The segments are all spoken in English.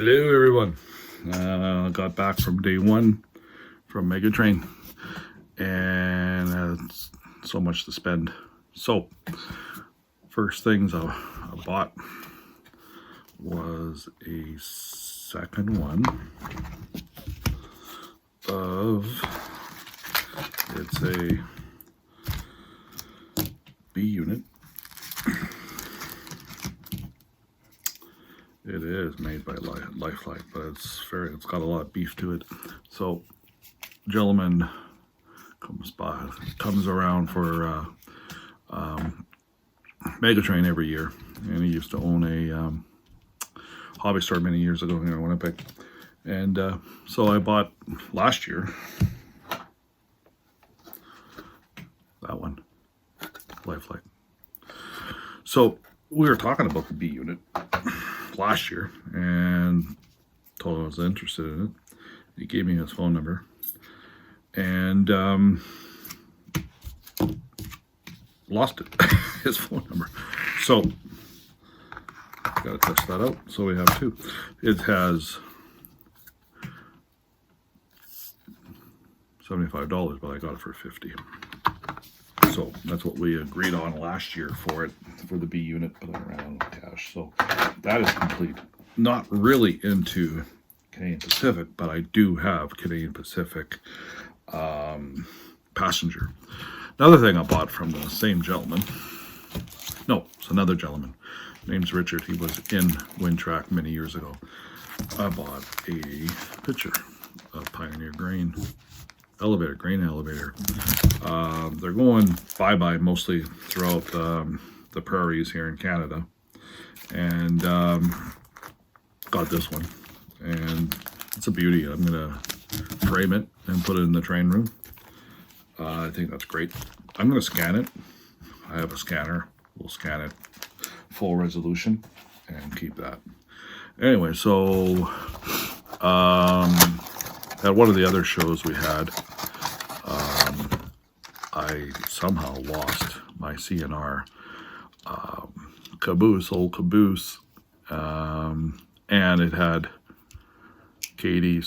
Hello everyone. Got back from day one from Maga Train and so much to spend. So first things I bought was a second one of, it's a B unit. It is made by Lifelike, but it's got a lot of beef to it. So, gentleman comes around for Maga Train every year, and he used to own a hobby store many years ago here in Winnipeg. And so I bought last year that one, Lifelike. So we were talking about the B unit last year and told him I was interested in it. He gave me his phone number and lost it, his phone number. So gotta test that out. So we have two. It has $75, but I got it for $50. So that's what we agreed on last year for it, for the B unit, but I ran out of cash. So that is complete. Not really into Canadian Pacific, but I do have Canadian Pacific passenger. Another thing I bought from the same gentleman, no, it's another gentleman, name's Richard. He was in Wintrack many years ago. I bought a picture of Pioneer Grain elevator, grain elevator. They're going bye-bye mostly throughout the prairies here in Canada. And got this one. And it's a beauty. I'm going to frame it and put it in the train room. I think that's great. I'm going to scan it. I have a scanner. We'll scan it full resolution and keep that. Anyway, so at one of the other shows we had, I somehow lost my CNR old caboose, and it had KD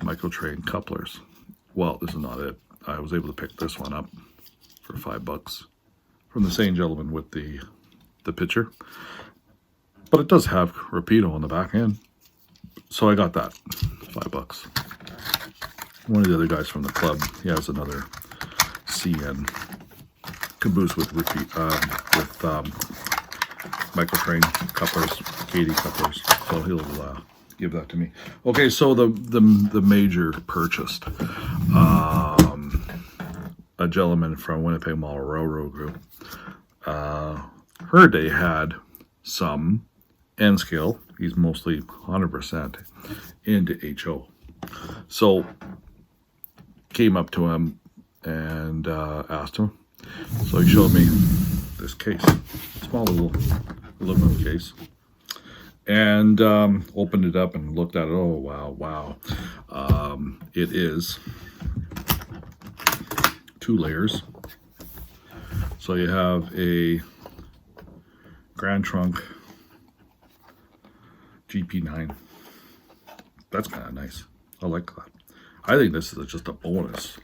/ Micro Train couplers. Well, this is not it. I was able to pick this one up for $5 from the same gentleman with the picture, but it does have Rapido on the back end, so I got that, $5. One of the other guys from the club, he has another CN caboose with Micro Train couplers, KD couplers, so he'll give that to me. Okay, so the major purchased, a gentleman from Winnipeg Mall Railroad Group. Heard they had some N scale. He's mostly 100% into HO. So came up to him and asked him. So he showed me this case, small little aluminum case, and opened it up and looked at it. Oh wow! It is 2 layers. So you have a Grand Trunk GP9. That's kind of nice. I like that. I think this is just a bonus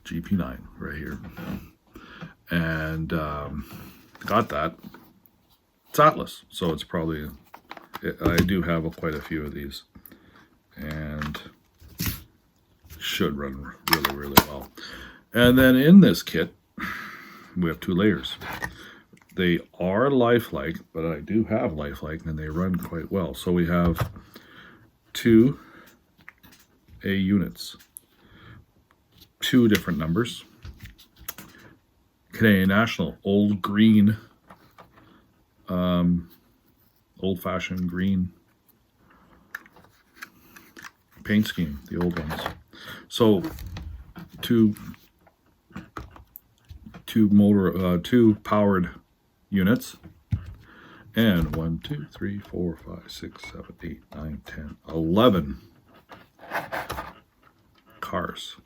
GP9 right here. And got that. It's Atlas, so it's probably, I do have quite a few of these, and should run really well. And then in this kit, we have 2 layers. They are Lifelike, but I do have Lifelike, and they run quite well. So we have 2 A units, 2 different numbers. Canadian National, old green, old-fashioned green paint scheme, the old ones. So two powered units, and 1, 2, 3, 4, 5, 6, 7, 8, 9, 10, 11 cars.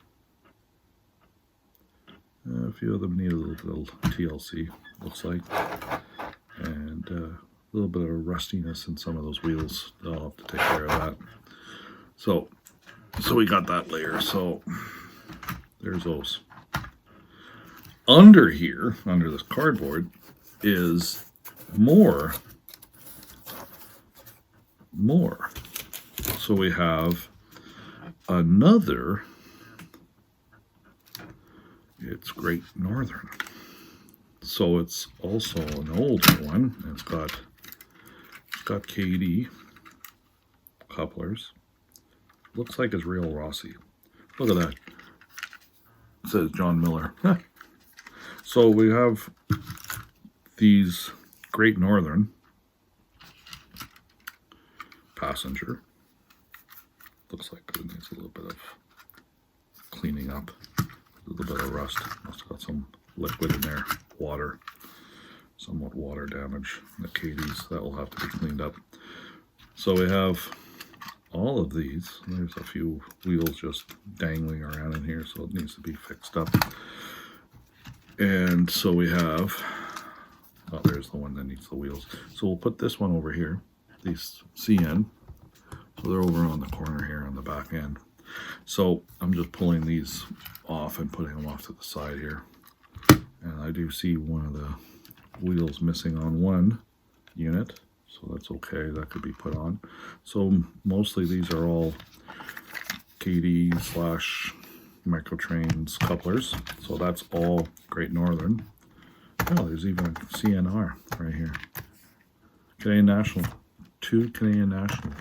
A few of them need a little TLC, looks like, and A little bit of rustiness in some of those wheels. I'll have to take care of that. So we got that layer. So there's those. Under here, under this cardboard, is more. So we have another. It's Great Northern. So it's also an older one. It's got KD couplers. Looks like it's real Rossi. Look at that. It says John Miller. So we have these Great Northern passenger. Looks like it needs a little bit of cleaning up. A little bit of rust. Must have got some liquid in there. Water. Somewhat water damage. The KDs, that will have to be cleaned up. So we have all of these. There's a few wheels just dangling around in here, so it needs to be fixed up. And so we have, oh, there's the one that needs the wheels. So we'll put this one over here, these CN. So they're over on the corner here on the back end. So I'm just pulling these off and putting them off to the side here. And I do see one of the wheels missing on one unit, so that's okay, that could be put on. So mostly these are all KD / Maga Trains couplers, so that's all Great Northern. Oh, there's even a CNR right here. Canadian National, 2 Canadian National.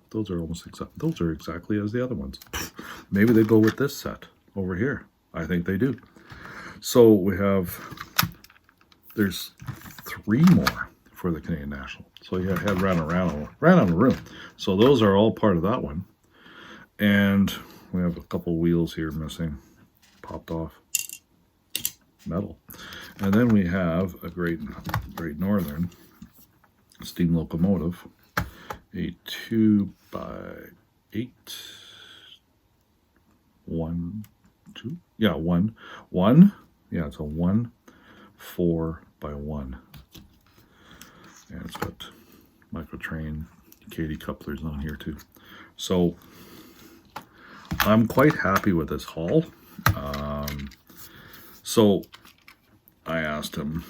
Those are almost those are exactly as the other ones. Maybe they go with this set over here. I think they do. So we have, there's 3 more for the Canadian National. So you had ran around the room. So those are all part of that one. And we have a couple wheels here missing, popped off, metal. And then we have a Great Northern steam locomotive, a 2x8, 1, 2, yeah, 1, yeah, it's a 1 4x1, and it's got Maga Train KD couplers on here too. So I'm quite happy with this haul. So I asked him,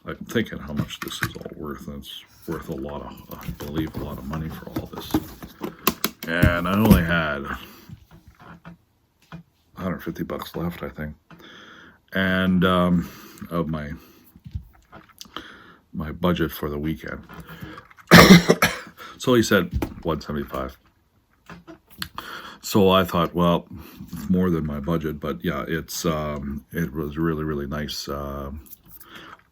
I'm thinking how much this is all worth, and it's worth a lot of, I believe, a lot of money for all this. And I only had $150 left, I think, and of my budget for the weekend. So he said 175. So I thought, well, more than my budget, but yeah, it was really, really nice.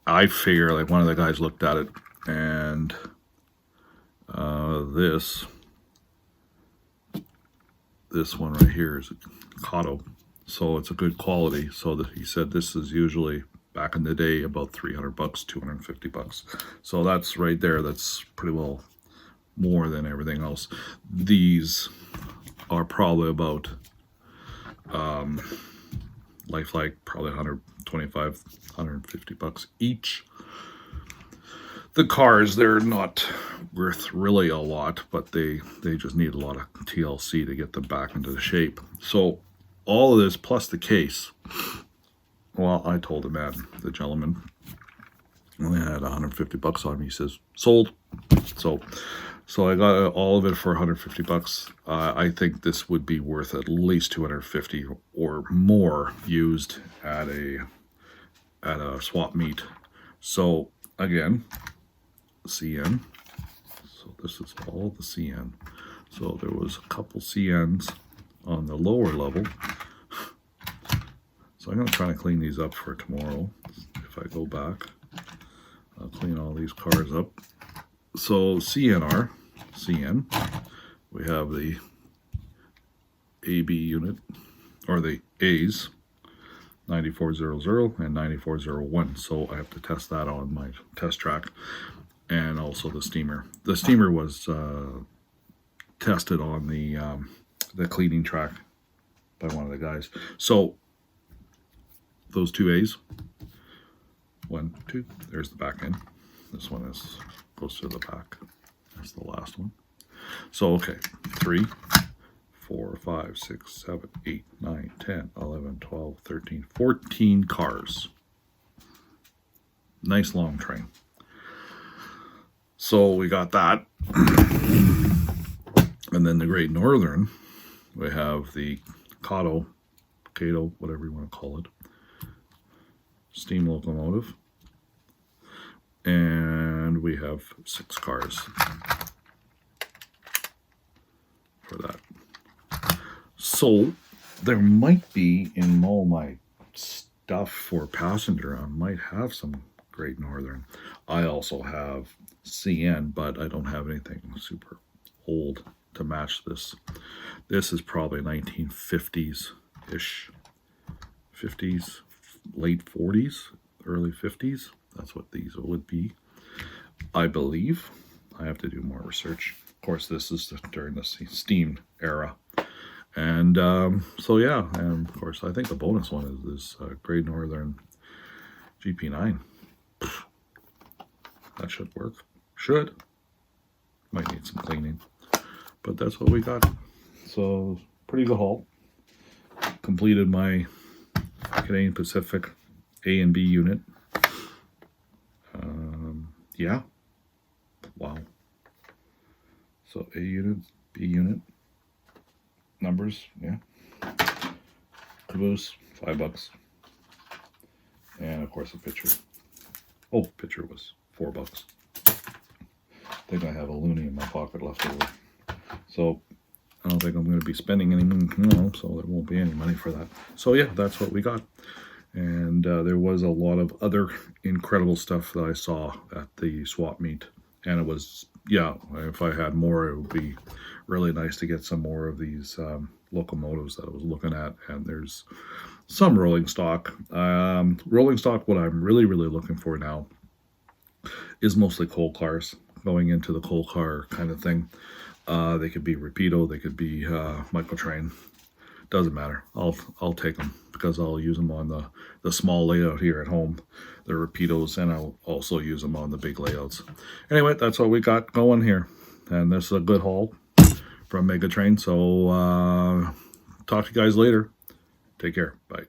I figure, like, one of the guys looked at it, and this one right here is a Kato, so it's a good quality. So that he said this is usually, back in the day, about $300, $250. So that's right there. That's pretty well more than everything else. These are probably about lifelike, probably $125, $150 each. The cars, they're not worth really a lot, but they just need a lot of TLC to get them back into the shape. So all of this plus the case, well, I told the man, the gentleman, only had $150 on me. He says, sold. So I got all of it for $150. I think this would be worth at least $250 or more used at a swap meet. So again, CN. So this is all the CN. So there was a couple CNs on the lower level. So I'm going to try to clean these up for tomorrow. If I go back, I'll clean all these cars up. So CN, we have the AB unit, or the A's, 9400 and 9401. So I have to test that on my test track, and also the steamer. The steamer was tested on the cleaning track by one of the guys. So those 2 A's, 1, 2, there's the back end. This one goes to the back. That's the last one. So, okay, 3, 4, 5, 6, 7, 8, 9, 10, 11, 12, 13, 14 cars. Nice long train. So we got that. And then the Great Northern, we have the Cato, whatever you want to call it, steam locomotive. And we have 6 cars for that. So there might be in all my stuff for passenger, I might have some Great Northern. I also have CN, but I don't have anything super old to match this. This is probably 1950s-ish. 50s, late 40s, early 50s. That's what these would be, I believe. I have to do more research. Of course, this is during the steam era. And so, yeah, and of course, I think the bonus one is this Great Northern GP9. That should work. Should. Might need some cleaning. But that's what we got. So, pretty good haul. Completed my Canadian Pacific A and B unit. Yeah. Wow. So, A unit, B unit. Numbers, yeah. Caboose, $5. And of course a picture. Oh, picture was $4. I think I have a loonie in my pocket left over. So I don't think I'm going to be spending any money, so there won't be any money for that. So yeah, that's what we got. And there was a lot of other incredible stuff that I saw at the swap meet. And it was, yeah, if I had more, it would be really nice to get some more of these locomotives that I was looking at. And there's some rolling stock. Rolling stock, what I'm really looking for now is mostly coal cars, going into the coal car kind of thing. They could be Rapido, they could be Maga Train. Doesn't matter. I'll take them because I'll use them on the small layout here at home, the Rapidos, and I'll also use them on the big layouts. Anyway, that's what we got going here. And this is a good haul from Maga Train. So talk to you guys later. Take care. Bye.